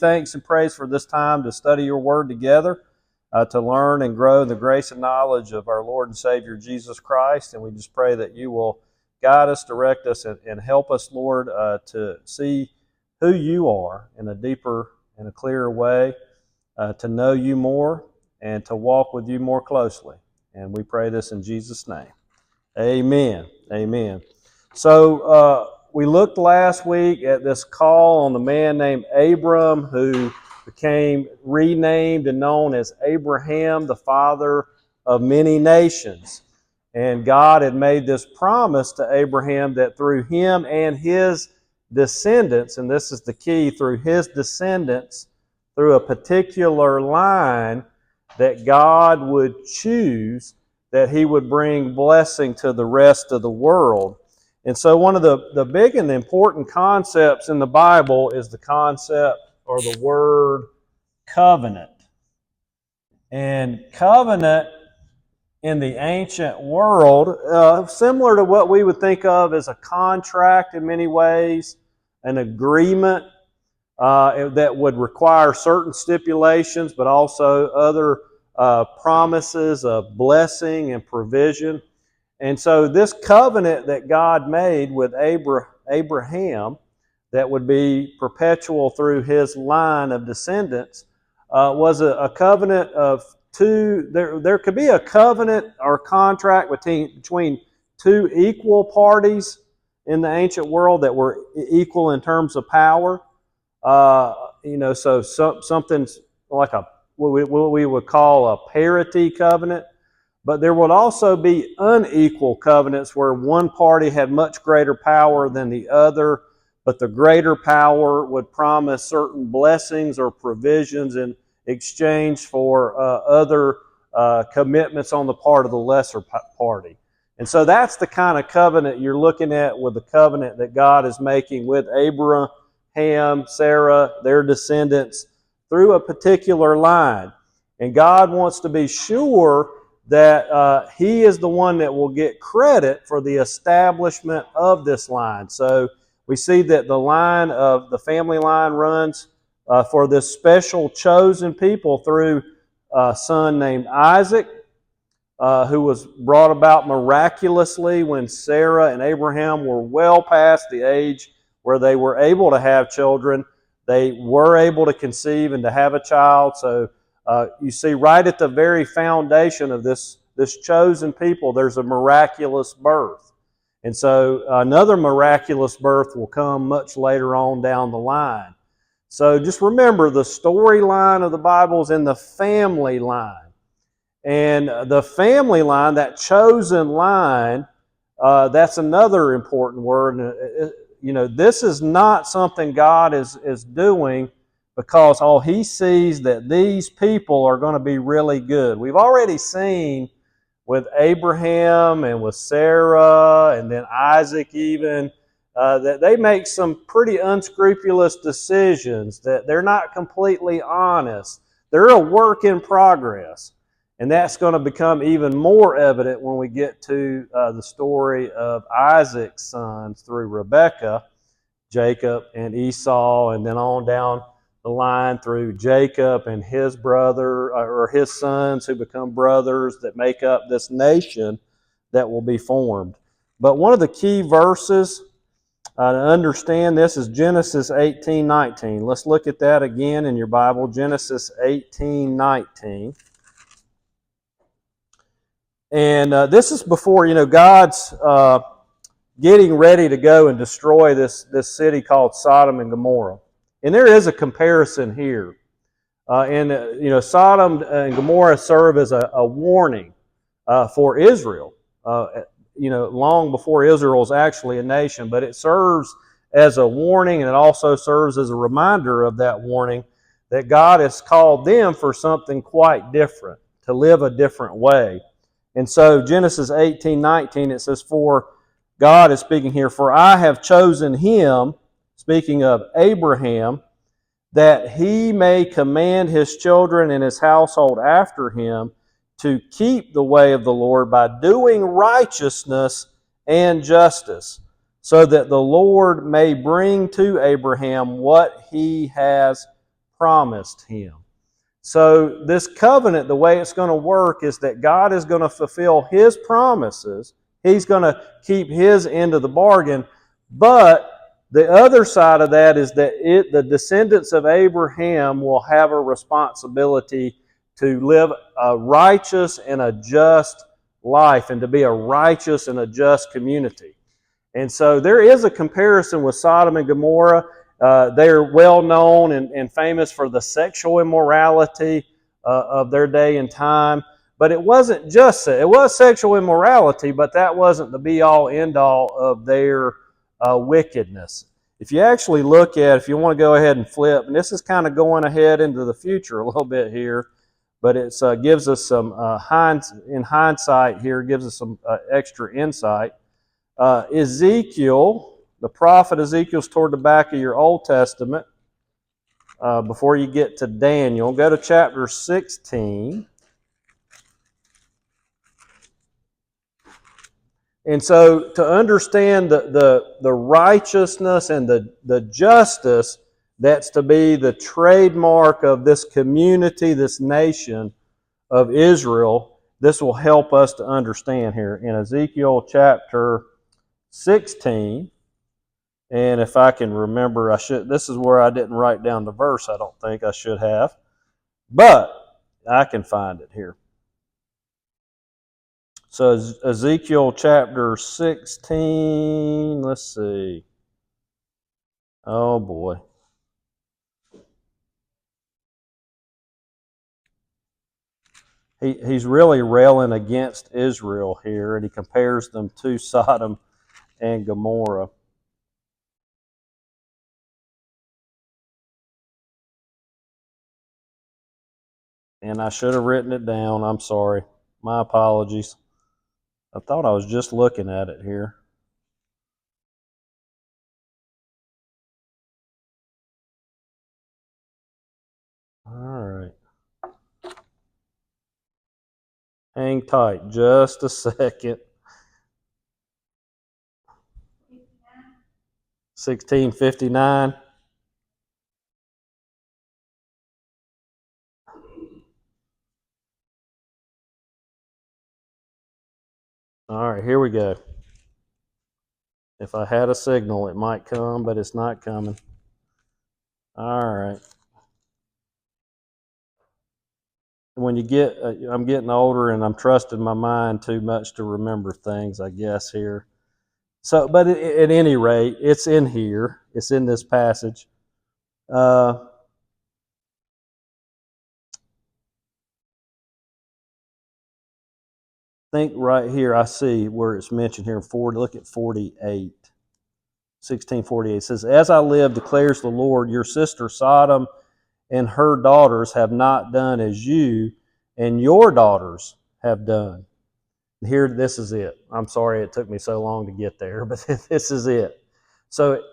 thanks and praise for this time to study your word together, to learn and grow in the grace and knowledge of our Lord and Savior Jesus Christ. And we just pray that you will guide us, direct us, and help us, Lord, to see who you are in a deeper and a clearer way, to know you more and to walk with you more closely. And we pray this in Jesus' name. Amen. Amen. So we looked last week at this call on the man named Abram, who became renamed and known as Abraham, the father of many nations. And God had made this promise to Abraham that through him and his descendants, and this is the key, through his descendants, through a particular line that God would choose, that he would bring blessing to the rest of the world. And so one of the big and important concepts in the Bible is the concept or the word covenant. And covenant in the ancient world, similar to what we would think of as a contract in many ways, an agreement that would require certain stipulations, but also other promises of blessing and provision. And so this covenant that God made with Abraham, that would be perpetual through his line of descendants, was a covenant of two. There could be a covenant or contract between two equal parties in the ancient world that were equal in terms of power. So something's like what we would call a parity covenant. But there would also be unequal covenants where one party had much greater power than the other, but the greater power would promise certain blessings or provisions in exchange for other commitments on the part of the lesser party. And so that's the kind of covenant you're looking at with the covenant that God is making with Abraham, Sarah, their descendants, through a particular line. And God wants to be sure that he is the one that will get credit for the establishment of this line. So we see that the family line runs for this special chosen people through a son named Isaac, who was brought about miraculously when Sarah and Abraham were well past the age where they were able to have children. They were able to conceive and to have a child. So you see right at the very foundation of this chosen people, there's a miraculous birth. And so another miraculous birth will come much later on down the line. So just remember, the storyline of the Bible is in the family line. And the family line, that chosen line, that's another important word. This is not something God is doing because, he sees that these people are going to be really good. We've already seen with Abraham and with Sarah and then Isaac even, that they make some pretty unscrupulous decisions, that they're not completely honest. They're a work in progress. And that's going to become even more evident when we get to the story of Isaac's sons through Rebekah, Jacob and Esau, and then on down the line through Jacob and his brother, or his sons who become brothers that make up this nation that will be formed. But one of the key verses to understand this is Genesis 18:19. Let's look at that again in your Bible, Genesis 18:19. And this is before, God's getting ready to go and destroy this city called Sodom and Gomorrah. And there is a comparison here. Sodom and Gomorrah serve as a warning for Israel, long before Israel is actually a nation. But it serves as a warning, and it also serves as a reminder of that warning that God has called them for something quite different, to live a different way. And so Genesis 18:19, it says, "For God is speaking here, for I have chosen him," speaking of Abraham, "that he may command his children and his household after him to keep the way of the Lord by doing righteousness and justice, so that the Lord may bring to Abraham what he has promised him. So this covenant, the way it's going to work is that God is going to fulfill his promises. He's going to keep his end of the bargain. But the other side of that is that the descendants of Abraham will have a responsibility to live a righteous and a just life and to be a righteous and a just community. And so there is a comparison with Sodom and Gomorrah. They're well known and famous for the sexual immorality of their day and time. But it wasn't just it was sexual immorality, but that wasn't the be-all, end-all of their wickedness. If you actually look at, if you want to go ahead and flip, and this is kind of going ahead into the future a little bit here, but it gives us some, in hindsight here, gives us some extra insight. Ezekiel, the prophet Ezekiel's toward the back of your Old Testament. Before you get to Daniel, go to chapter 16. And so to understand the righteousness and the justice that's to be the trademark of this community, this nation of Israel, this will help us to understand here. In Ezekiel chapter 16, and if I can remember, this is where I didn't write down the verse, I don't think I should have, but I can find it here. So Ezekiel chapter 16, let's see. Oh boy. He's really railing against Israel here, and he compares them to Sodom and Gomorrah. And I should have written it down. I'm sorry. My apologies. I thought I was just looking at it here. All right. Hang tight just a second. 1659. All right, here we go. If I had a signal, it might come, but it's not coming. All right. When you get, I'm getting older and I'm trusting my mind too much to remember things, I guess, here. So, but at any rate, it's in here. It's in this passage. I think right here I see where it's mentioned here in 40. Look at 48. 1648. It says, "As I live, declares the Lord, your sister Sodom and her daughters have not done as you and your daughters have done." Here, this is it. I'm sorry it took me so long to get there, but this is it. So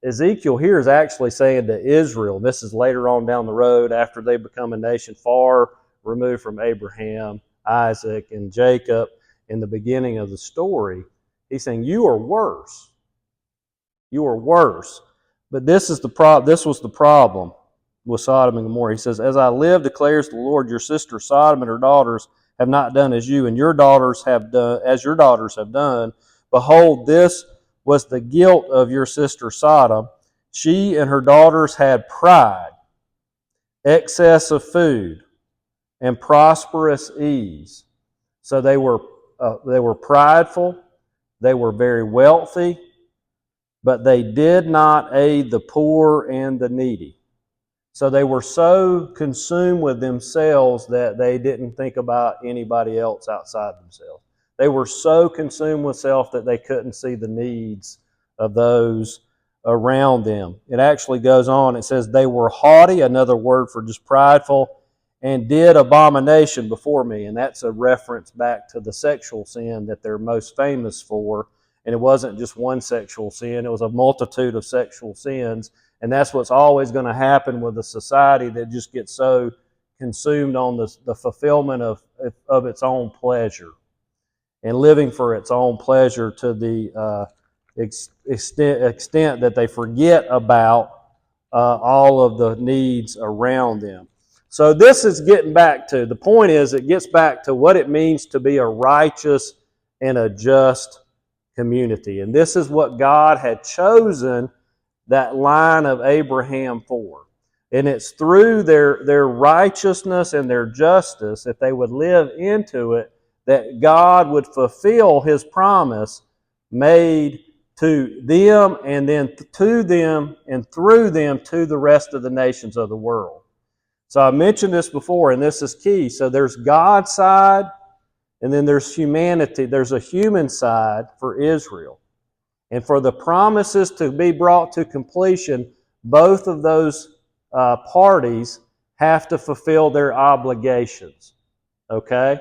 Ezekiel here is actually saying to Israel, this is later on down the road after they become a nation far removed from Abraham, Isaac, and Jacob in the beginning of the story. He's saying, you are worse. You are worse. But this was the problem with Sodom and Gomorrah. He says, "As I live, declares the Lord, your sister Sodom and her daughters have not done as you and your daughters have done, as your daughters have done. Behold, this was the guilt of your sister Sodom. She and her daughters had pride, excess of food, and prosperous ease." So they were prideful. They were very wealthy, but they did not aid the poor and the needy. So they were so consumed with themselves that they didn't think about anybody else outside themselves. They were so consumed with self that they couldn't see the needs of those around them. It actually goes on. It says, "They were haughty," another word for just prideful, "and did abomination before me." And that's a reference back to the sexual sin that they're most famous for. And it wasn't just one sexual sin. It was a multitude of sexual sins. And that's what's always going to happen with a society that just gets so consumed on the fulfillment of its own pleasure and living for its own pleasure to the extent that they forget about all of the needs around them. So this is getting back to, the point is it gets back to what it means to be a righteous and a just community. And this is what God had chosen that line of Abraham for. And it's through their righteousness and their justice, if they would live into it, that God would fulfill His promise made to them and then to them and through them to the rest of the nations of the world. So I mentioned this before, and this is key. So there's God's side, and then there's humanity. There's a human side for Israel. And for the promises to be brought to completion, both of those parties have to fulfill their obligations. Okay?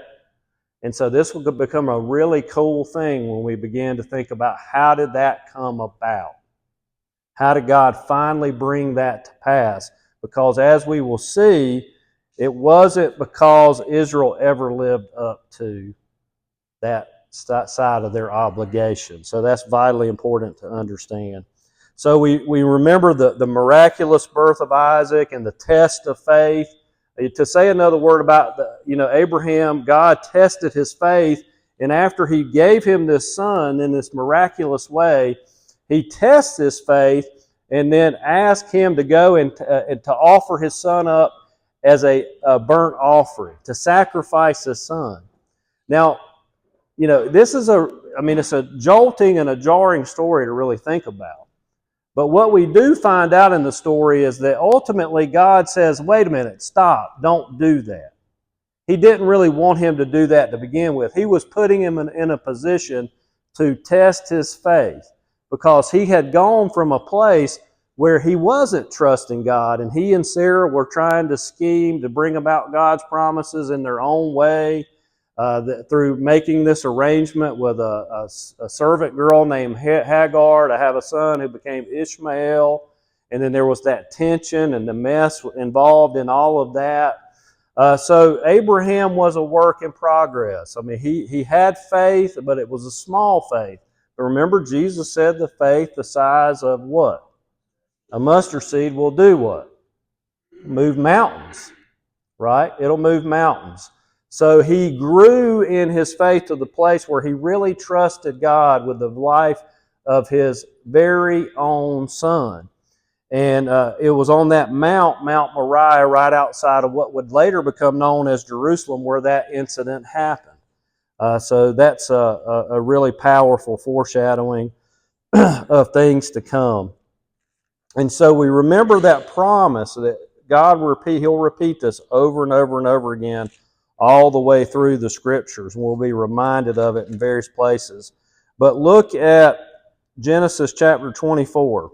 And so this will become a really cool thing when we begin to think about how did that come about? How did God finally bring that to pass? Because as we will see, it wasn't because Israel ever lived up to that side of their obligation. So that's vitally important to understand. So we remember the miraculous birth of Isaac and the test of faith. To say another word about Abraham, God tested his faith, and after He gave him this son in this miraculous way, He tests his faith and then asked him to go and to offer his son up as a burnt offering, to sacrifice his son. Now, this is it's a jolting and a jarring story to really think about. But what we do find out in the story is that ultimately God says, wait a minute, stop, don't do that. He didn't really want him to do that to begin with. He was putting him in a position to test his faith, because he had gone from a place where he wasn't trusting God, and he and Sarah were trying to scheme to bring about God's promises in their own way through making this arrangement with a servant girl named Hagar to have a son who became Ishmael. And then there was that tension and the mess involved in all of that. So Abraham was a work in progress. He had faith, but it was a small faith. But remember, Jesus said the faith the size of what? A mustard seed will do what? Move mountains, right? It'll move mountains. So he grew in his faith to the place where he really trusted God with the life of his very own son. And it was on that Mount Moriah, right outside of what would later become known as Jerusalem, where that incident happened. So that's a really powerful foreshadowing of things to come. And so we remember that promise that God He'll repeat this over and over and over again all the way through the Scriptures. And we'll be reminded of it in various places. But look at Genesis chapter 24.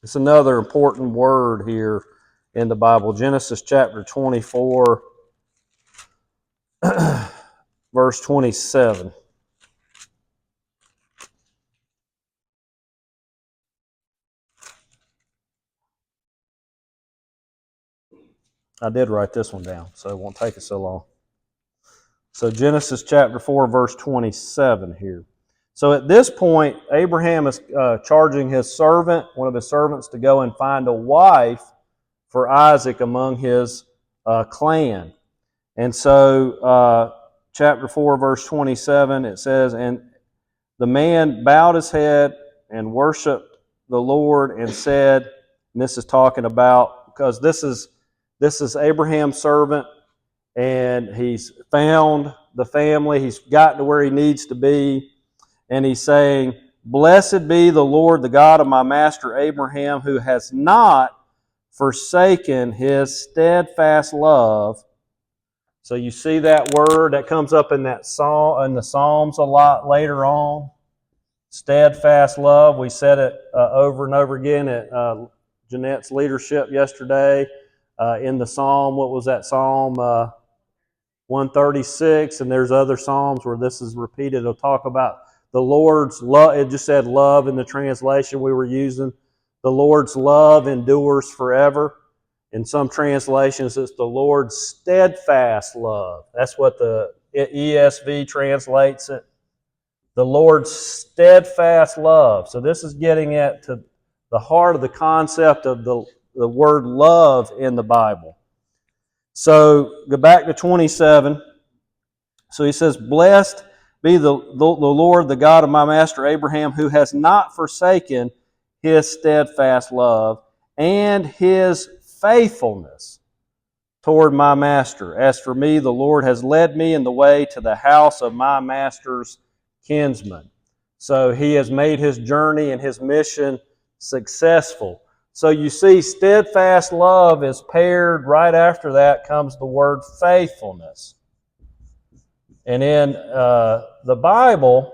It's another important word here in the Bible. Genesis chapter 24, verse 27. I did write this one down, so it won't take us so long. So Genesis chapter 4, verse 27 here. So at this point, Abraham is charging his servant, one of his servants, to go and find a wife for Isaac among his clan. And so chapter 4, verse 27, it says, and the man bowed his head and worshiped the Lord and said, and this is talking about, because this is Abraham's servant, and he's found the family, he's gotten to where he needs to be, and he's saying, blessed be the Lord, the God of my master Abraham, who has not forsaken His steadfast love. So you see that word that comes up in that psalm, in the Psalms a lot later on. Steadfast love. We said it over and over again at Jeanette's leadership yesterday. In the Psalm, what was that Psalm 136? And there's other Psalms where this is repeated. It'll talk about the Lord's love. It just said love in the translation we were using. The Lord's love endures forever. In some translations, it's the Lord's steadfast love. That's what the ESV translates it. The Lord's steadfast love. So this is getting at to the heart of the concept of the word love in the Bible. So go back to 27. So he says, "Blessed be the Lord, the God of my master Abraham, who has not forsaken his steadfast love and his faithfulness toward my master. As for me, the Lord has led me in the way to the house of my master's kinsman." So he has made his journey and his mission successful. So you see, steadfast love is paired, right after that comes the word faithfulness. And in the Bible,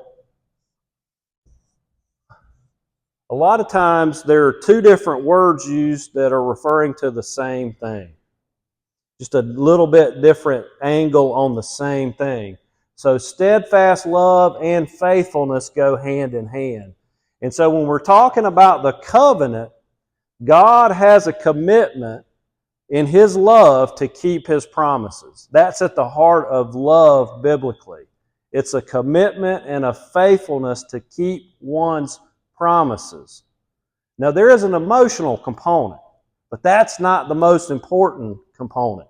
a lot of times there are two different words used that are referring to the same thing. Just a little bit different angle on the same thing. So steadfast love and faithfulness go hand in hand. And so when we're talking about the covenant, God has a commitment in His love to keep His promises. That's at the heart of love biblically. It's a commitment and a faithfulness to keep one's promises. Now there is an emotional component, but that's not the most important component.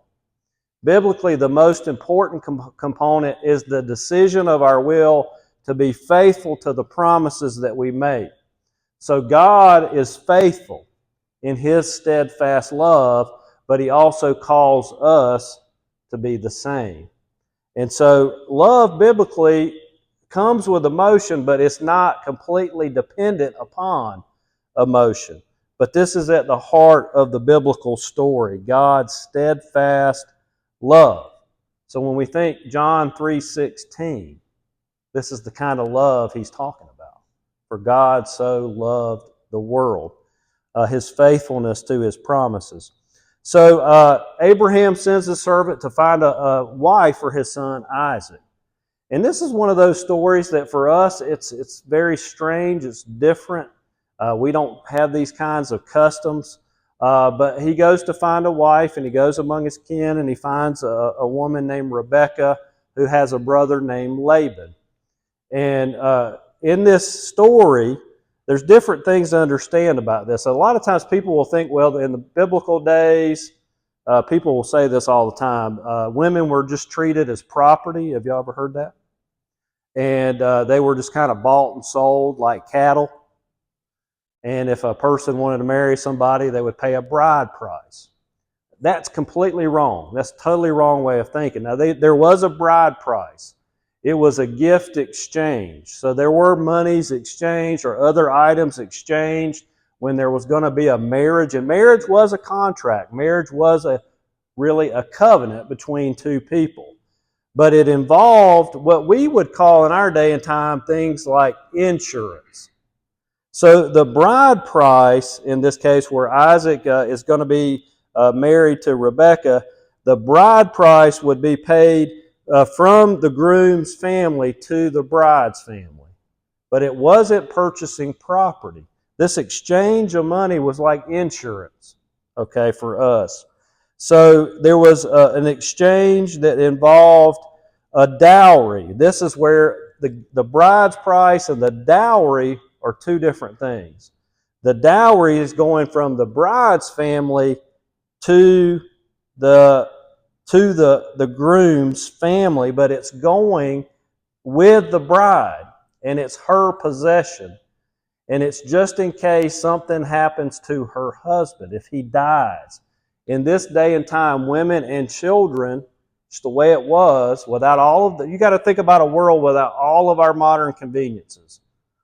Biblically, the most important component is the decision of our will to be faithful to the promises that we make. So God is faithful in His steadfast love, but He also calls us to be the same. And so love biblically comes with emotion, but it's not completely dependent upon emotion. But this is at the heart of the biblical story, God's steadfast love. So when we think John 3:16, this is the kind of love He's talking about. For God so loved the world. His faithfulness to His promises. So Abraham sends his servant to find a wife for his son Isaac. And this is one of those stories that for us, it's very strange, it's different. We don't have these kinds of customs. But he goes to find a wife, and he goes among his kin, and he finds a woman named Rebekah who has a brother named Laban. And in this story, there's different things to understand about this. A lot of times people will think, well, in the biblical days, people will say this all the time, women were just treated as property. Have you ever heard that? And they were just kind of bought and sold like cattle. And if a person wanted to marry somebody, they would pay a bride price. That's completely wrong. That's a totally wrong way of thinking. Now, there was a bride price. It was a gift exchange. So there were monies exchanged or other items exchanged when there was going to be a marriage. And marriage was a contract. Marriage was really a covenant between two people. But it involved what we would call in our day and time things like insurance. So the bride price, in this case where Isaac is going to be married to Rebekah, the bride price would be paid from the groom's family to the bride's family. But it wasn't purchasing property. This exchange of money was like insurance, okay, for us. So there was an exchange that involved a dowry. This is where the bride's price and the dowry are two different things. The dowry is going from the bride's family to the groom's family, but it's going with the bride, and it's her possession. And it's just in case something happens to her husband, if he dies. In this day and time, women and children, just the way it was, without all of you got to think about a world without all of our modern conveniences,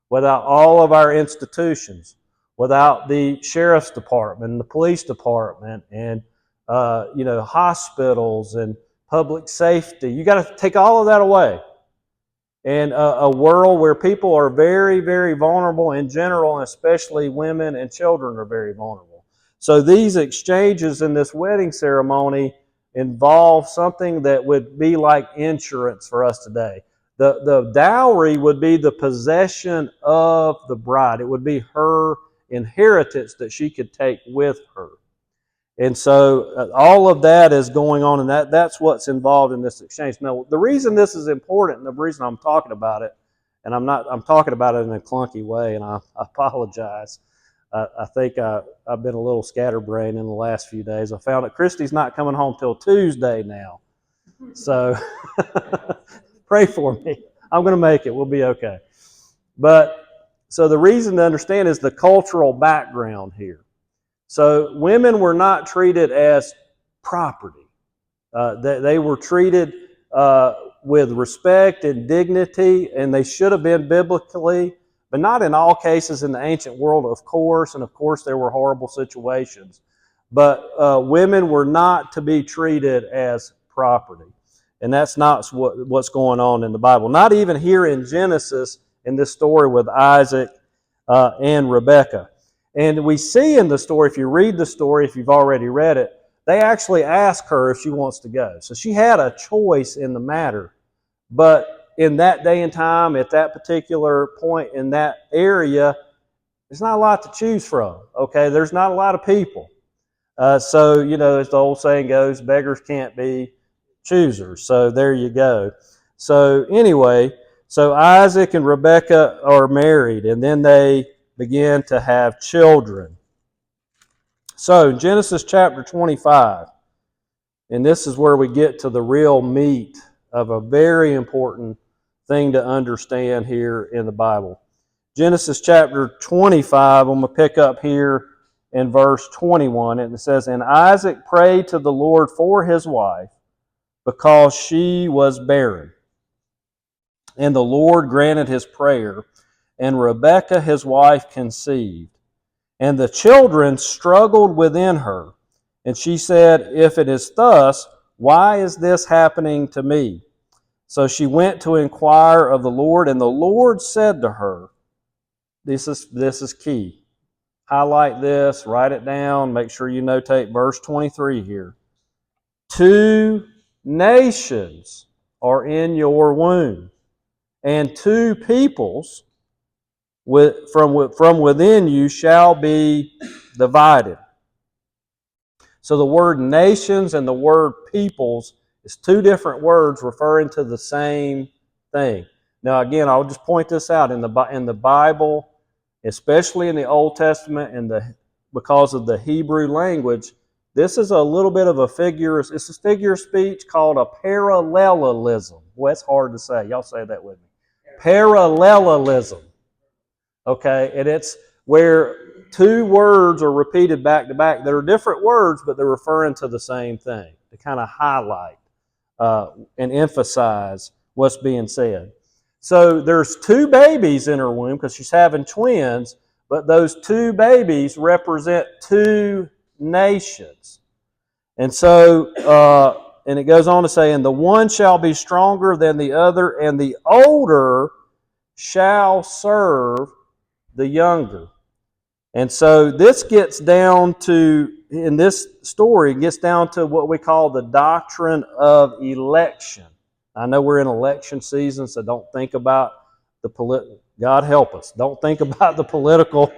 without all of our institutions, without the sheriff's department and the police department and hospitals and public safety. You got to take all of that away. And a world where people are very, very vulnerable in general, and especially women and children are very vulnerable. So these exchanges in this wedding ceremony involve something that would be like insurance for us today. The dowry would be the possession of the bride. It would be her inheritance that she could take with her. And so all of that is going on, and that's what's involved in this exchange. Now, the reason this is important, and the reason I'm talking about it, and I'm talking about it in a clunky way, and I apologize. I think I've been a little scatterbrained in the last few days. I found that Christy's not coming home till Tuesday now. So pray for me. I'm going to make it. We'll be okay. But so the reason to understand is the cultural background here. So women were not treated as property. They were treated with respect and dignity, and they should have been biblically, but not in all cases in the ancient world, of course. And of course, there were horrible situations. But women were not to be treated as property. And that's not what's going on in the Bible. Not even here in Genesis, in this story with Isaac and Rebekah. And we see in the story, if you read the story, if you've already read it, they actually ask her if she wants to go. So she had a choice in the matter. But in that day and time, at that particular point in that area, there's not a lot to choose from. Okay, there's not a lot of people. So, you know, as the old saying goes, beggars can't be choosers. So there you go. So anyway, so Isaac and Rebekah are married, and then they begin to have children. So Genesis chapter 25, and this is where we get to the real meat of a very important thing to understand here in the Bible. Genesis chapter 25, I'm going to pick up here in verse 21, and it says, "And Isaac prayed to the Lord for his wife, because she was barren. And the Lord granted his prayer, and Rebekah his wife conceived. And the children struggled within her. And she said, If it is thus, why is this happening to me? So she went to inquire of the Lord, and the Lord said to her," this is key. Highlight this, write it down, make sure you notate verse 23 here. "Two nations are in your womb, and two peoples from within you shall be divided." So the word nations and the word peoples is two different words referring to the same thing. Now again, I'll just point this out. In the Bible, especially in the Old Testament, because of the Hebrew language, this is a little bit of it's a figure of speech called a parallelism. Well, it's hard to say. Y'all say that with me. Parallelism. Okay, and it's where two words are repeated back to back. They're different words, but they're referring to the same thing to kind of highlight and emphasize what's being said. So there's two babies in her womb because she's having twins, but those two babies represent two nations. And so, and it goes on to say, "And the one shall be stronger than the other, and the older shall serve the younger." And so this gets down to, in this story, gets down to what we call the doctrine of election. I know we're in election season, so don't think about God help us. Don't think about the political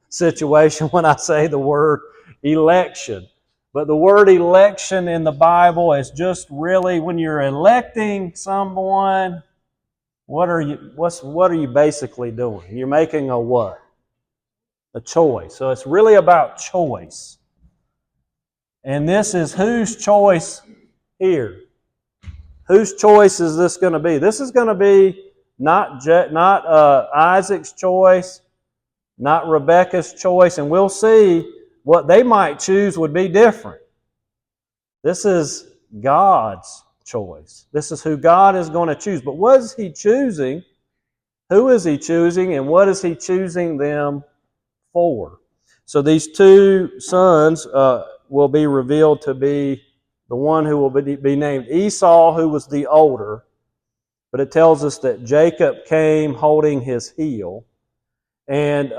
situation when I say the word election. But the word election in the Bible is just really when you're electing someone, what are you basically doing? You're making a what? A choice. So it's really about choice. And this is whose choice here? Whose choice is this going to be? This is going to be not Isaac's choice, not Rebekah's choice, and we'll see what they might choose would be different. This is God's choice. This is who God is going to choose. But what is He choosing? Who is He choosing, and what is He choosing them for? So these two sons will be revealed to be the one who will be named Esau, who was the older. But it tells us that Jacob came holding his heel. And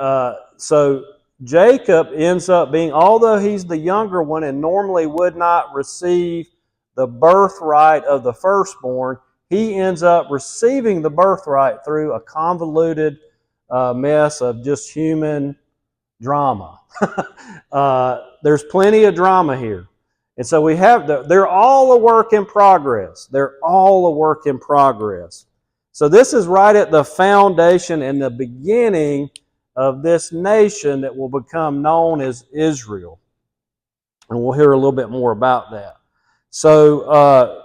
so Jacob ends up being, although he's the younger one and normally would not receive the birthright of the firstborn, he ends up receiving the birthright through a convoluted mess of just human drama. There's plenty of drama here. And so we have, they're all a work in progress. They're all a work in progress. So this is right at the foundation and the beginning of this nation that will become known as Israel. And we'll hear a little bit more about that. So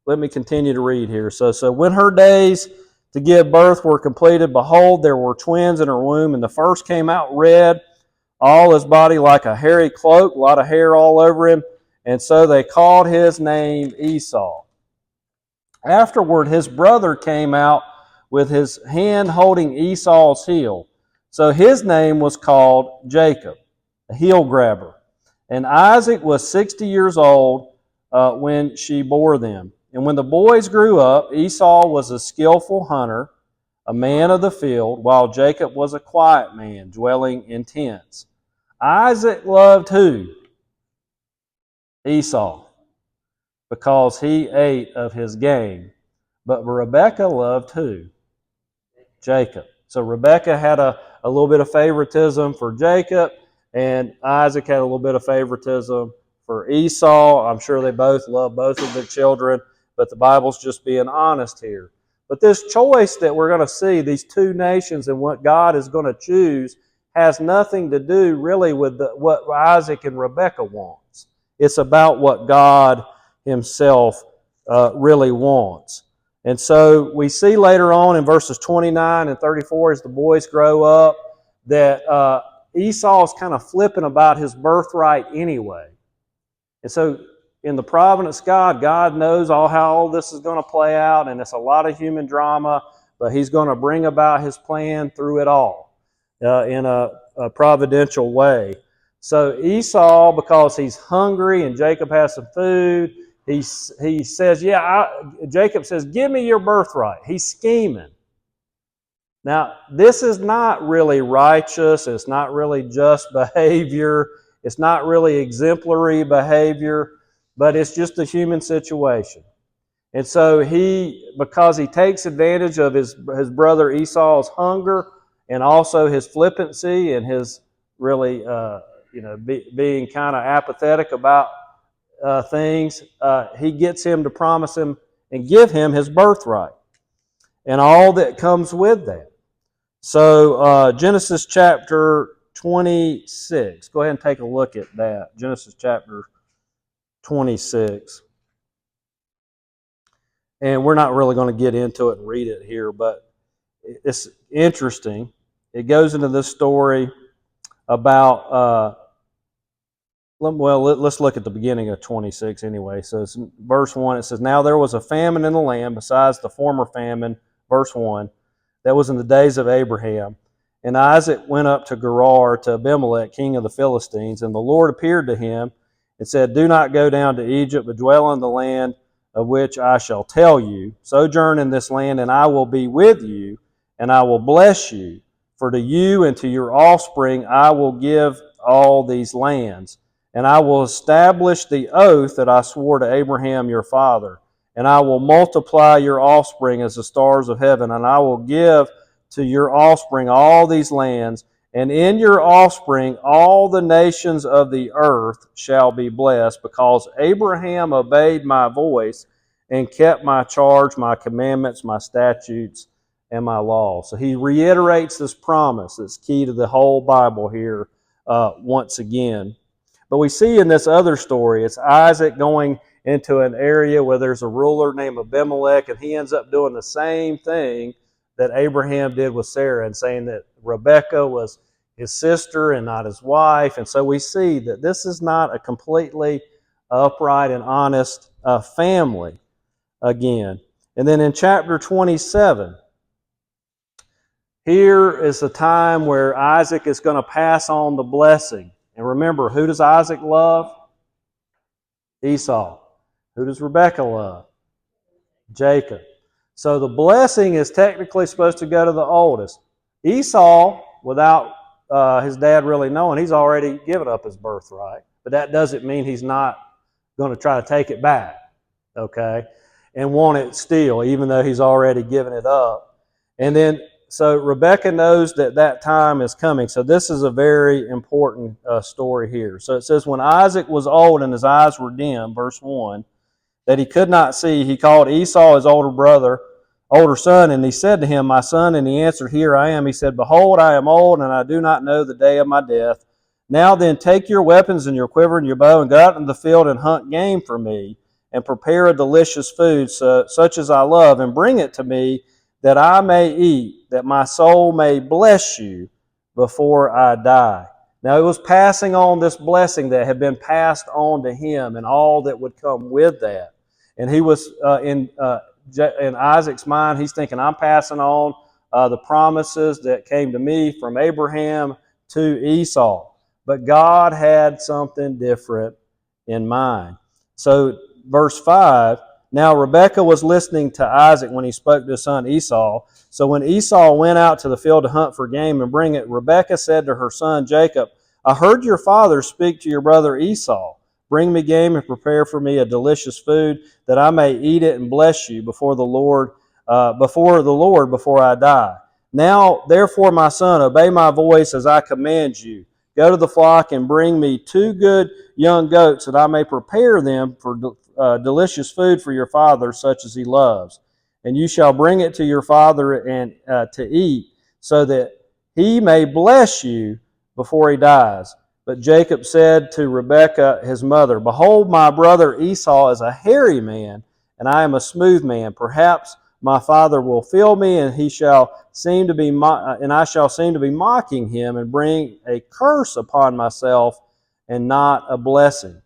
let me continue to read here. So when her days to give birth were completed, behold, there were twins in her womb, and the first came out red, all his body like a hairy cloak, a lot of hair all over him, and so they called his name Esau. Afterward, his brother came out with his hand holding Esau's heel. So his name was called Jacob, a heel grabber. And Isaac was 60 years old when she bore them. And when the boys grew up, Esau was a skillful hunter, a man of the field, while Jacob was a quiet man, dwelling in tents. Isaac loved who? Esau, because he ate of his game. But Rebekah loved who? Jacob. So Rebekah had a little bit of favoritism for Jacob, and Isaac had a little bit of favoritism for Esau. I'm sure they both loved both of their children, but the Bible's just being honest here. But this choice that we're going to see, these two nations and what God is going to choose, has nothing to do really with what Isaac and Rebekah wants. It's about what God himself really wants. And so we see later on in verses 29 and 34 as the boys grow up that Esau is kind of flipping about his birthright anyway. And so in the providence of God, God knows how all this is going to play out, and it's a lot of human drama, but he's going to bring about his plan through it all in a providential way. So Esau, because he's hungry and Jacob has some food, he says, Jacob says, give me your birthright. He's scheming. Now, this is not really righteous. It's not really just behavior. It's not really exemplary behavior, but it's just a human situation. And so because he takes advantage of his brother Esau's hunger and also his flippancy and his really, being kind of apathetic about things, he gets him to promise him and give him his birthright and all that comes with that. So Genesis chapter 26. Go ahead and take a look at that. Genesis chapter 26. And we're not really going to get into it and read it here, but it's interesting. It goes into this story about let's look at the beginning of 26 anyway. So it's verse 1. It says, now there was a famine in the land besides the former famine, verse 1, that was in the days of Abraham. And Isaac went up to Gerar to Abimelech, king of the Philistines. And the Lord appeared to him and said, do not go down to Egypt, but dwell in the land of which I shall tell you. Sojourn in this land, and I will be with you, and I will bless you. For to you and to your offspring I will give all these lands. And I will establish the oath that I swore to Abraham your father. And I will multiply your offspring as the stars of heaven. And I will give to your offspring all these lands. And in your offspring all the nations of the earth shall be blessed, because Abraham obeyed my voice and kept my charge, my commandments, my statutes, and my law. So he reiterates this promise that's key to the whole Bible here once again. But we see in this other story, it's Isaac going into an area where there's a ruler named Abimelech, and he ends up doing the same thing that Abraham did with Sarah, and saying that Rebekah was his sister and not his wife. And so we see that this is not a completely upright and honest family again. And then in chapter 27, here is the time where Isaac is going to pass on the blessing. And remember, who does Isaac love? Esau. Who does Rebekah love? Jacob. So the blessing is technically supposed to go to the oldest. Esau, without his dad really knowing, he's already given up his birthright. But that doesn't mean he's not going to try to take it back, okay, and want it still, even though he's already given it up. And then, so Rebekah knows that time is coming. So this is a very important story here. So it says, when Isaac was old and his eyes were dim, verse 1, that he could not see, he called Esau, his older brother, older son, and he said to him, My son, and he answered, Here I am. He said, Behold, I am old, and I do not know the day of my death. Now then, take your weapons and your quiver and your bow, and go out into the field and hunt game for me, and prepare a delicious food, such as I love, and bring it to me, that I may eat, that my soul may bless you before I die. Now it was passing on this blessing that had been passed on to him and all that would come with that. And he was in Isaac's mind, he's thinking, I'm passing on the promises that came to me from Abraham to Esau. But God had something different in mind. So verse 5, now Rebekah was listening to Isaac when he spoke to his son Esau. So when Esau went out to the field to hunt for game and bring it, Rebekah said to her son Jacob, I heard your father speak to your brother Esau. Bring me game and prepare for me a delicious food, that I may eat it and bless you before the Lord before I die. Now, therefore, my son, obey my voice as I command you. Go to the flock and bring me 2 good young goats, that I may prepare them for delicious food for your father, such as he loves. And you shall bring it to your father and to eat, so that he may bless you before he dies. But Jacob said to Rebekah his mother, Behold, my brother Esau is a hairy man, and I am a smooth man. Perhaps my father will feel me, and I shall seem to be mocking him, and bring a curse upon myself, and not a blessing.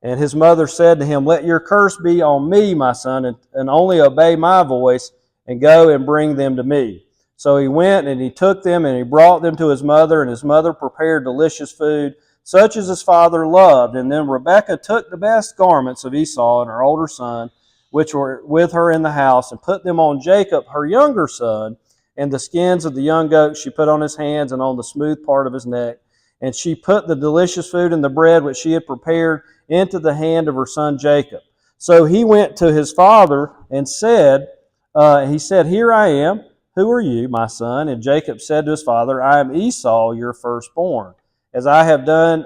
And his mother said to him, Let your curse be on me, my son, and only obey my voice, and go and bring them to me. So he went, and he took them, and he brought them to his mother, and his mother prepared delicious food, such as his father loved. And then Rebekah took the best garments of Esau and her older son, which were with her in the house, and put them on Jacob, her younger son, and the skins of the young goats she put on his hands and on the smooth part of his neck. And she put the delicious food and the bread which she had prepared into the hand of her son Jacob. So he went to his father and said, Here I am. Who are you, my son? And Jacob said to his father, I am Esau, your firstborn. As I have done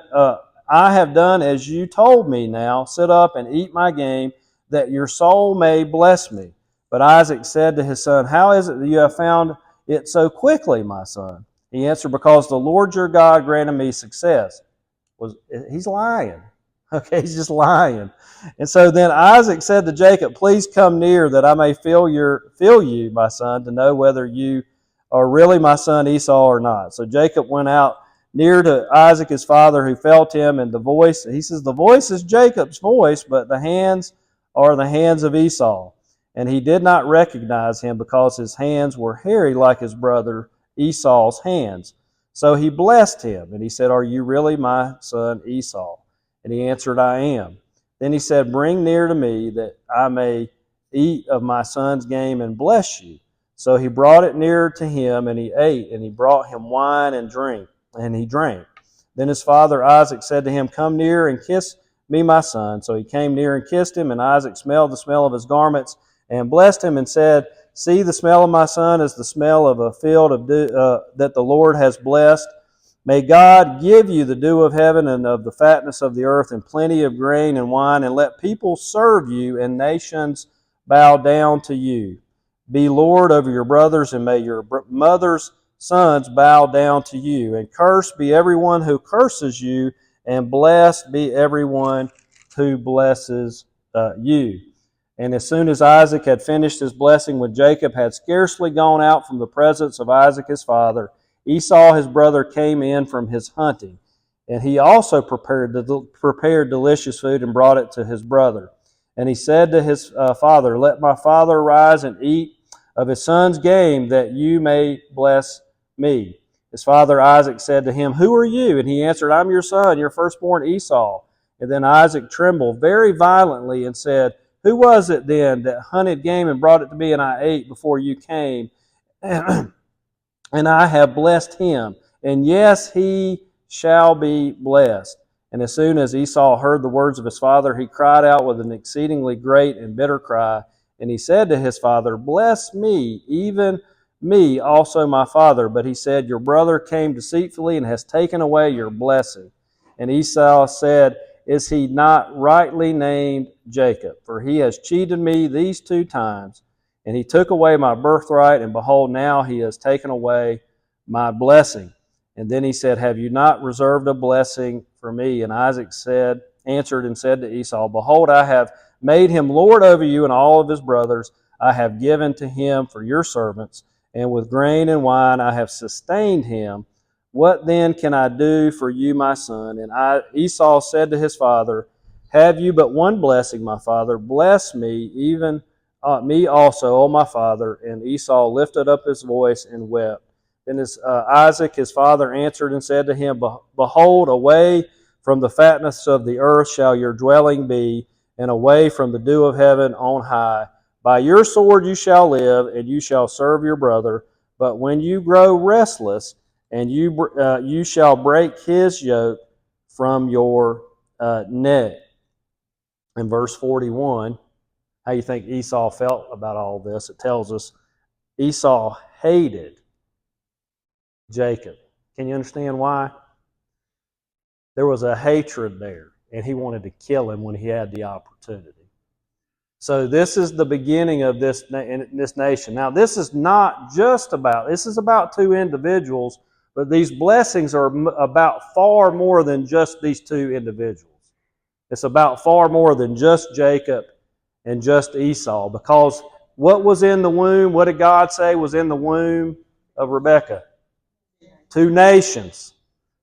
as you told me. Now sit up and eat my game, that your soul may bless me. But Isaac said to his son, How is it that you have found it so quickly, my son? He answered, Because the Lord your God granted me success. He's lying. Okay, he's just lying. And so then Isaac said to Jacob, Please come near, that I may feel you, my son, to know whether you are really my son Esau or not. So Jacob went out near to Isaac his father, who felt him, and the voice, he says, the voice is Jacob's voice, but the hands are the hands of Esau. And he did not recognize him, because his hands were hairy like his brother Esau's hands. So he blessed him, and he said, Are you really my son Esau? And he answered, I am. Then he said, Bring near to me, that I may eat of my son's game and bless you. So he brought it nearer to him, and he ate, and he brought him wine and drink, and he drank. Then his father Isaac said to him, Come near and kiss me, my son. So he came near and kissed him, and Isaac smelled the smell of his garments and blessed him and said, See, the smell of my son is the smell of a field that the Lord has blessed. May God give you the dew of heaven and of the fatness of the earth and plenty of grain and wine, and let people serve you and nations bow down to you. Be Lord over your brothers, and may your mother's sons bow down to you. And cursed be everyone who curses you, and blessed be everyone who blesses you. And as soon as Isaac had finished his blessing with Jacob, had scarcely gone out from the presence of Isaac his father, Esau his brother came in from his hunting, and he also prepared delicious food and brought it to his brother. And he said to his father, Let my father arise and eat of his son's game, that you may bless me. His father Isaac said to him, Who are you? And he answered, I'm your son, your firstborn Esau. And then Isaac trembled very violently and said, Who was it then that hunted game and brought it to me, and I ate before you came? And I have blessed him, and yes, he shall be blessed. And as soon as Esau heard the words of his father, he cried out with an exceedingly great and bitter cry. And he said to his father, Bless me, even me also my father. But he said, Your brother came deceitfully and has taken away your blessing. And Esau said, Is he not rightly named Jacob? For he has cheated me these 2 times. And he took away my birthright, and behold, now he has taken away my blessing. And then he said, have you not reserved a blessing for me? And Isaac answered and said to Esau, behold, I have made him lord over you and all of his brothers. I have given to him for your servants, and with grain and wine I have sustained him. What then can I do for you, my son? And Esau said to his father, have you but one blessing, my father? Bless me, even me also, O my father. And Esau lifted up his voice and wept. Then Isaac, his father, answered and said to him, behold, away from the fatness of the earth shall your dwelling be, and away from the dew of heaven on high. By your sword you shall live, and you shall serve your brother. But when you grow restless, and you shall break his yoke from your neck. In verse 41, how you think Esau felt about all this? It tells us Esau hated Jacob. Can you understand why? There was a hatred there, and he wanted to kill him when he had the opportunity. So this is the beginning of this nation. Now, this is not just about, this is about two individuals, but these blessings are about far more than just these two individuals. It's about far more than just Jacob and just Esau, because what was in the womb, what did God say was in the womb of Rebekah? Two nations.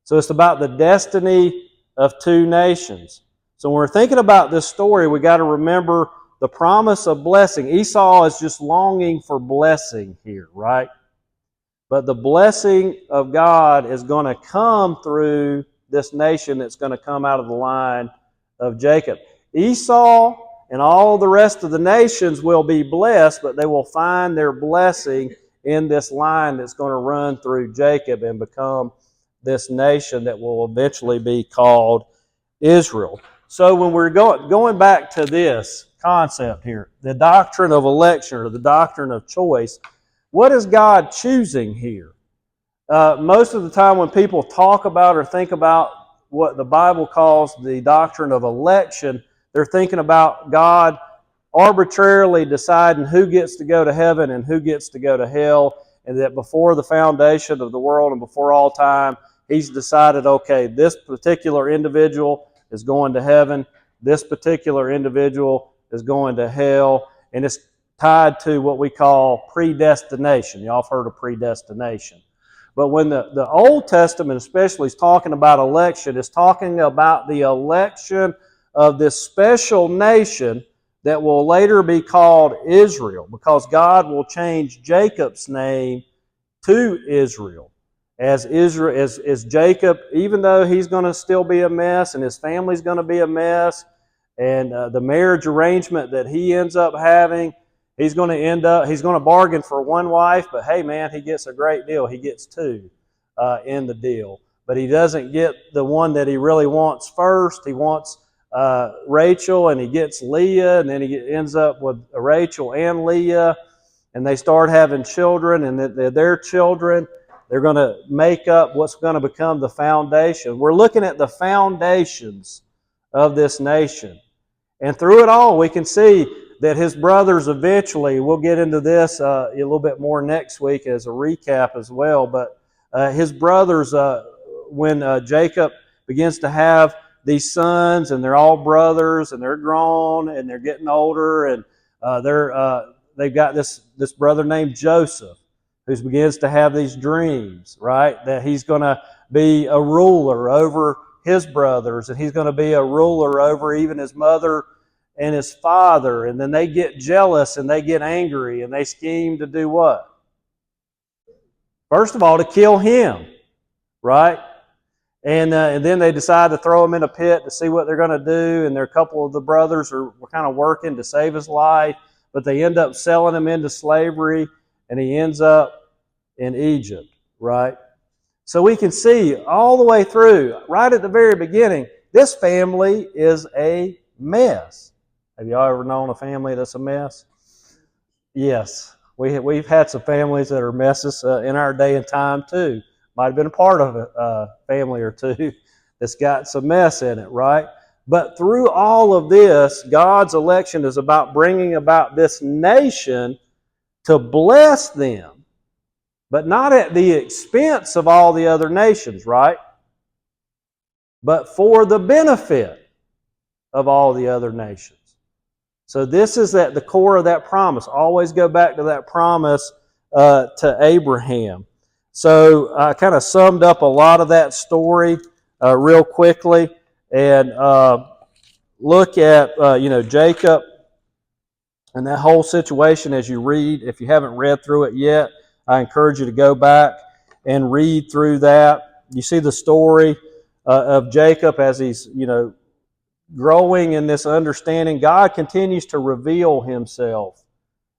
So it's about the destiny of two nations. So when we're thinking about this story, we got to remember the promise of blessing. Esau is just longing for blessing here, right? But the blessing of God is going to come through this nation that's going to come out of the line of Jacob. Esau and all the rest of the nations will be blessed, but they will find their blessing in this line that's going to run through Jacob and become this nation that will eventually be called Israel. So when we're going back to this concept here, the doctrine of election or the doctrine of choice, what is God choosing here? Most of the time when people talk about or think about what the Bible calls the doctrine of election, they're thinking about God arbitrarily deciding who gets to go to heaven and who gets to go to hell, and that before the foundation of the world and before all time, He's decided, okay, this particular individual is going to heaven, this particular individual is going to hell, and it's tied to what we call predestination. Y'all have heard of predestination. But when the Old Testament especially is talking about election, it's talking about the election of this special nation that will later be called Israel, because God will change Jacob's name to Israel. As Jacob, even though he's going to still be a mess and his family's going to be a mess, and the marriage arrangement that he ends up having, he's going to bargain for one wife, but hey man, he gets a great deal. He gets two in the deal. But he doesn't get the one that he really wants first. He wants Rachel, and he gets Leah, and then he ends up with Rachel and Leah, and they start having children, and their children, they're going to make up what's going to become the foundation. We're looking at the foundations of this nation. And through it all, we can see that his brothers eventually, we'll get into this a little bit more next week as a recap as well, but his brothers, when Jacob begins to have these sons, and they're all brothers, and they're grown, and they're getting older, and they've got this brother named Joseph, who begins to have these dreams, right? That he's going to be a ruler over his brothers, and he's going to be a ruler over even his mother and his father. And then they get jealous and they get angry, and they scheme to do what? First of all, to kill him, right? And then they decide to throw him in a pit to see what they're going to do. And there are a couple of the brothers were kind of working to save his life, but they end up selling him into slavery, and he ends up in Egypt, right? So we can see all the way through, right at the very beginning, this family is a mess. Have y'all ever known a family that's a mess? Yes. We've had some families that are messes in our day and time too. Might have been a part of a family or two that's got some mess in it, right? But through all of this, God's election is about bringing about this nation to bless them, but not at the expense of all the other nations, right? But for the benefit of all the other nations. So this is at the core of that promise. Always go back to that promise to Abraham. So I kind of summed up a lot of that story real quickly, and look at Jacob and that whole situation as you read. If you haven't read through it yet, I encourage you to go back and read through that. You see the story of Jacob as he's growing in this understanding. God continues to reveal himself.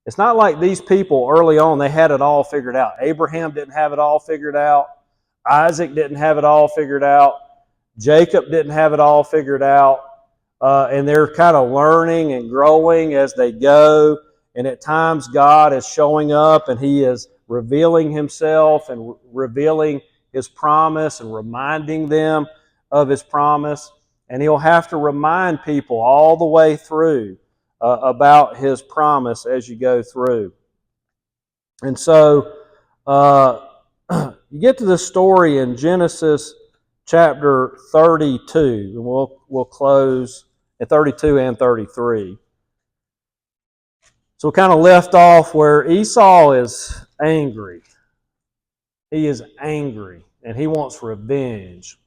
It's not like these people early on, they had it all figured out. Abraham didn't have it all figured out. Isaac didn't have it all figured out. Jacob didn't have it all figured out. And they're kind of learning and growing as they go. And at times God is showing up and He is revealing Himself and revealing His promise and reminding them of His promise. And He'll have to remind people all the way through about His promise as you go through. And so you get to the story in Genesis chapter 32, and we'll close at 32 and 33. So we kind of left off where Esau is angry. He is angry, and he wants revenge.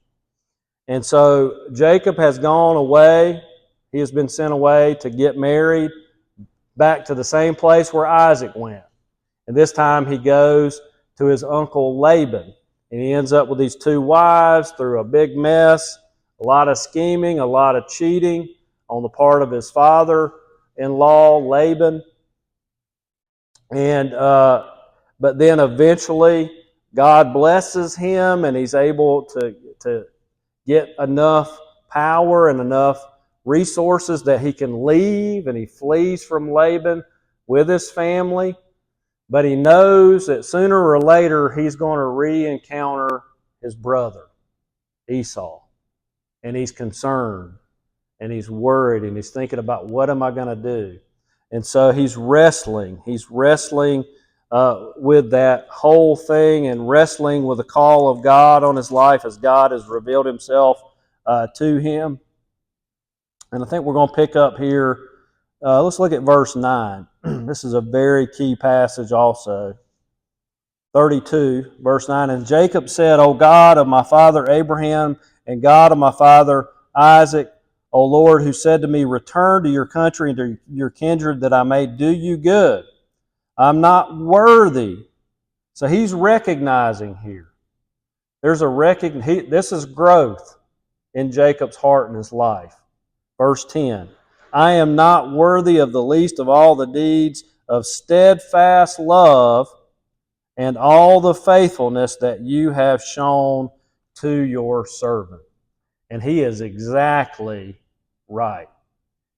And so Jacob has gone away. He has been sent away to get married back to the same place where Isaac went. And this time he goes to his uncle Laban. And he ends up with these two wives through a big mess, a lot of scheming, a lot of cheating on the part of his father-in-law, Laban. And but then eventually God blesses him and he's able to get enough power and enough resources that he can leave, and he flees from Laban with his family. But he knows that sooner or later he's going to re-encounter his brother, Esau. And he's concerned, and he's worried, and he's thinking about, what am I going to do? And so he's wrestling. He's wrestling with that whole thing and wrestling with the call of God on his life as God has revealed Himself to him. And I think we're going to pick up here. Let's look at verse 9. This is a very key passage also. 32, verse 9. And Jacob said, O God of my father Abraham and God of my father Isaac, O Lord, who said to me, return to your country and to your kindred that I may do you good. I'm not worthy. So he's recognizing here. There's a this is growth in Jacob's heart and his life. Verse 10. I am not worthy of the least of all the deeds of steadfast love and all the faithfulness that you have shown to your servant. And he is exactly right.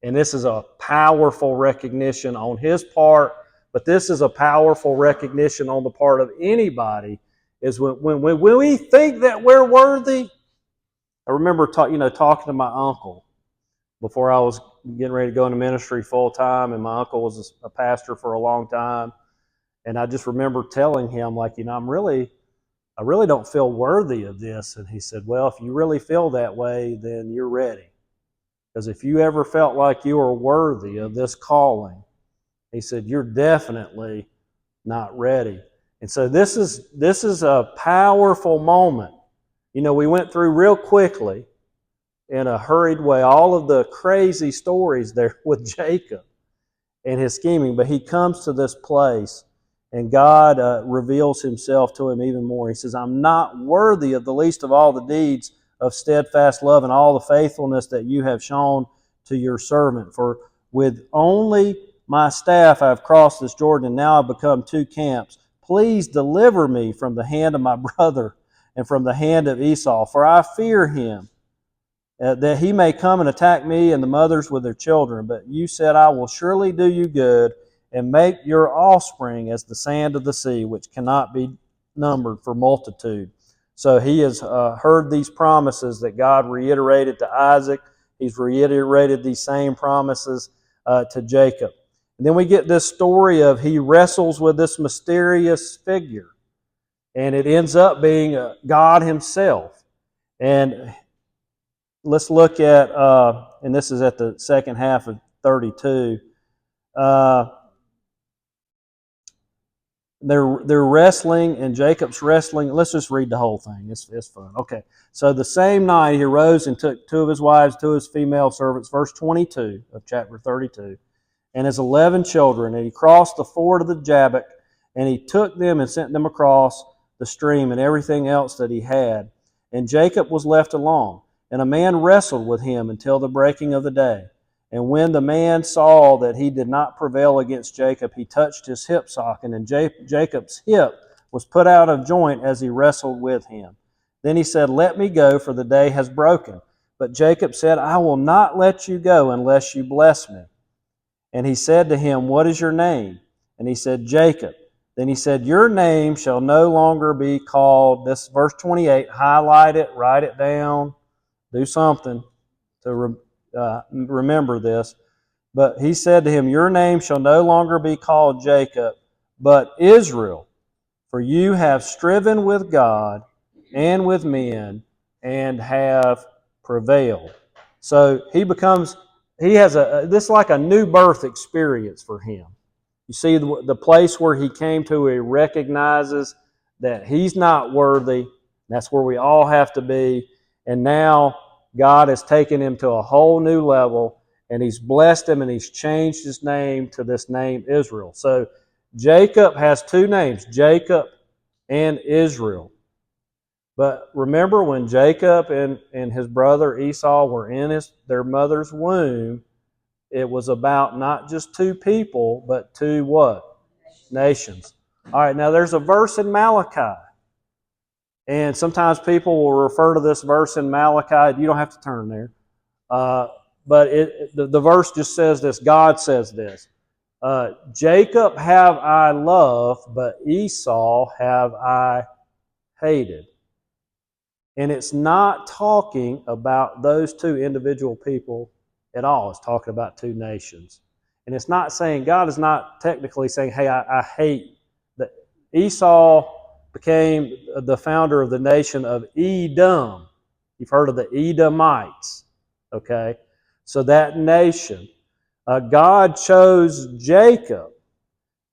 And this is a powerful recognition on his part, but this is a powerful recognition on the part of anybody, is when we think that we're worthy. I remember talking to my uncle before I was getting ready to go into ministry full time, and my uncle was a pastor for a long time. And I just remember telling him, I really don't feel worthy of this. And he said, well, if you really feel that way, then you're ready. Because if you ever felt like you were worthy of this calling, he said, you're definitely not ready. And so this is a powerful moment. We went through real quickly in a hurried way all of the crazy stories there with Jacob and his scheming, but he comes to this place and God reveals Himself to him even more. He says, I'm not worthy of the least of all the deeds of steadfast love and all the faithfulness that you have shown to your servant. For with only my staff I have crossed this Jordan, and now I've become two camps. Please deliver me from the hand of my brother and from the hand of Esau, for I fear him, that he may come and attack me and the mothers with their children. But you said, I will surely do you good and make your offspring as the sand of the sea, which cannot be numbered for multitude. So he has heard these promises that God reiterated to Isaac. He's reiterated these same promises to Jacob. And then we get this story of he wrestles with this mysterious figure. And it ends up being God himself. And let's look at, and this is at the second half of 32. They're wrestling, and Jacob's wrestling. Let's just read the whole thing. It's fun. Okay. So the same night he arose and took 2 of his wives, 2 of his female servants, verse 22 of chapter 32, and his 11 children, and he crossed the ford of the Jabbok, and he took them and sent them across the stream and everything else that he had. And Jacob was left alone, and a man wrestled with him until the breaking of the day. And when the man saw that he did not prevail against Jacob, he touched his hip socket, and Jacob's hip was put out of joint as he wrestled with him. Then he said, "Let me go, for the day has broken." But Jacob said, "I will not let you go unless you bless me." And he said to him, "What is your name?" And he said, "Jacob." Then he said, "Your name shall no longer be called," this verse 28, highlight it, write it down, do something to remember this. But he said to him, "Your name shall no longer be called Jacob, but Israel, for you have striven with God and with men and have prevailed." So he has this is like a new birth experience for him. You see the place where he came to, he recognizes that he's not worthy. That's where we all have to be. And now God has taken him to a whole new level, and he's blessed him, and he's changed his name to this name Israel. So Jacob has 2 names, Jacob and Israel. But remember, when Jacob and his brother Esau were in their mother's womb, it was about not just 2 people, but 2 what? Nations. All right, now there's a verse in Malachi. And sometimes people will refer to this verse in Malachi. You don't have to turn there. But the verse just says this. God says this. Jacob have I loved, but Esau have I hated. And it's not talking about those 2 individual people at all. It's talking about 2 nations. And it's not saying, God is not technically saying, hey, I hate that. Esau became the founder of the nation of Edom. You've heard of the Edomites, okay? So that nation, God chose Jacob,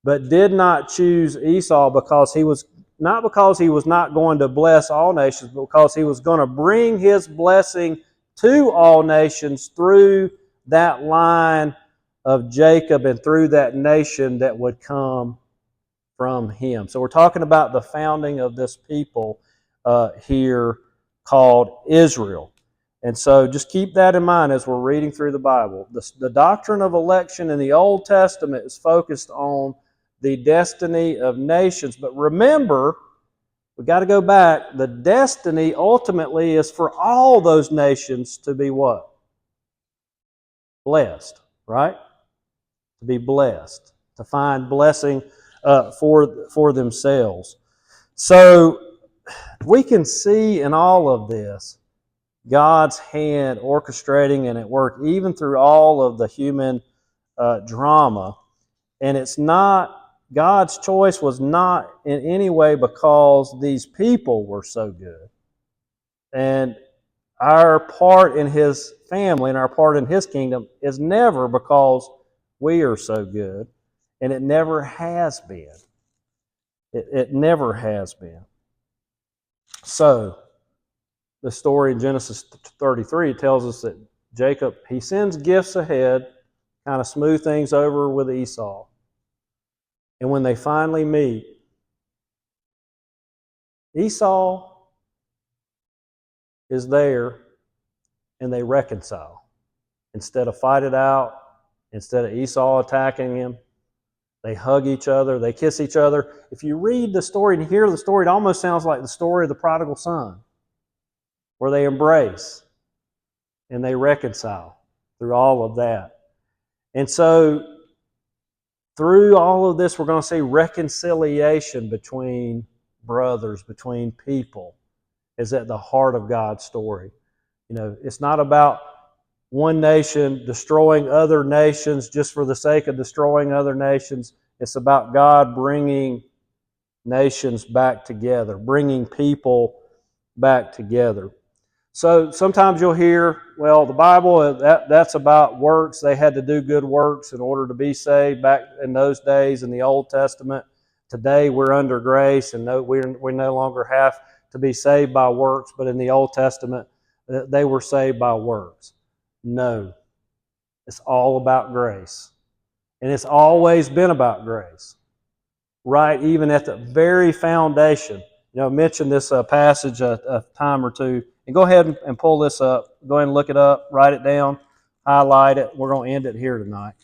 but did not choose Esau because he was not going to bless all nations, but because he was going to bring his blessing to all nations through that line of Jacob and through that nation that would come from him. So we're talking about the founding of this people here called Israel. And so just keep that in mind as we're reading through the Bible. The doctrine of election in the Old Testament is focused on the destiny of nations. But remember, we've got to go back. The destiny ultimately is for all those nations to be what? Blessed, right? To be blessed, to find blessing for themselves. So we can see in all of this God's hand orchestrating and at work, even through all of the human drama. And it's not, God's choice was not in any way because these people were so good. And our part in His family and our part in His kingdom is never because we are so good. And it never has been. It never has been. So, the story in Genesis 33 tells us that Jacob, he sends gifts ahead, kind of smooth things over with Esau. And when they finally meet, Esau is there and they reconcile. Instead of fight it out, instead of Esau attacking him, they hug each other, they kiss each other. If you read the story and hear the story, it almost sounds like the story of the prodigal son, where they embrace and they reconcile through all of that. And so, through all of this, we're going to see reconciliation between brothers, between people, is at the heart of God's story. You know, it's not about one nation destroying other nations just for the sake of destroying other nations. It's about God bringing nations back together, bringing people back together. So sometimes you'll hear, well, the Bible, that's about works. They had to do good works in order to be saved back in those days in the Old Testament. Today we're under grace and we no longer have to be saved by works, but in the Old Testament they were saved by works. No, it's all about grace. And it's always been about grace, right? Even at the very foundation. You know, I mentioned this passage a time or two. And go ahead and pull this up. Go ahead and look it up, write it down, highlight it. We're going to end it here tonight.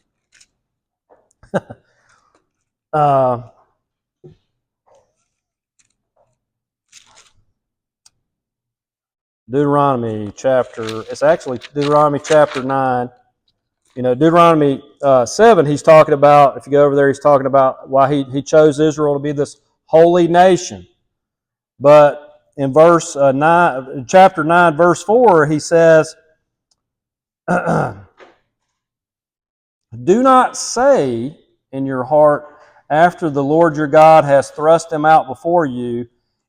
Deuteronomy chapter, it's actually Deuteronomy chapter 9. You know, Deuteronomy 7, he's talking about, if you go over there, he's talking about why he chose Israel to be this holy nation. But in verse 9, chapter 9, verse 4, he says, do not say in your heart, after the Lord your God has thrust them out before you,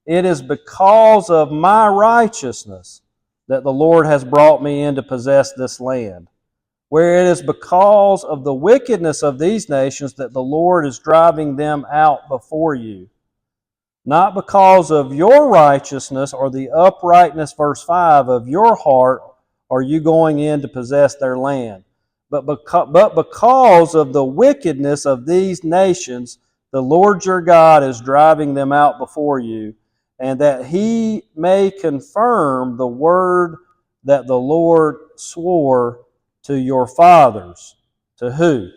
it is because of my righteousness that the Lord has brought me in to possess this land. Where it is because of the wickedness of these nations that the Lord is driving them out before you. Not because of your righteousness or the uprightness, verse 5, of your heart are you going in to possess their land. But because of the wickedness of these nations, the Lord your God is driving them out before you, and that he may confirm the word that the Lord swore to your fathers. To who?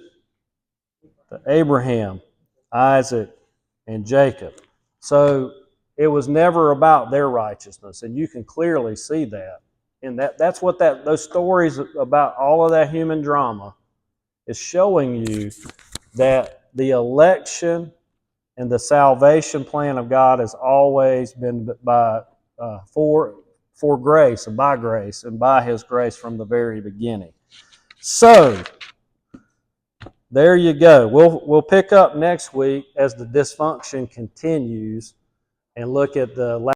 To Abraham, Isaac, and Jacob. So it was never about their righteousness, and you can clearly see that. And that's what those stories about all of that human drama is showing you, that the election and the salvation plan of God has always been for grace and by His grace from the very beginning. So there you go. We'll pick up next week as the dysfunction continues and look at the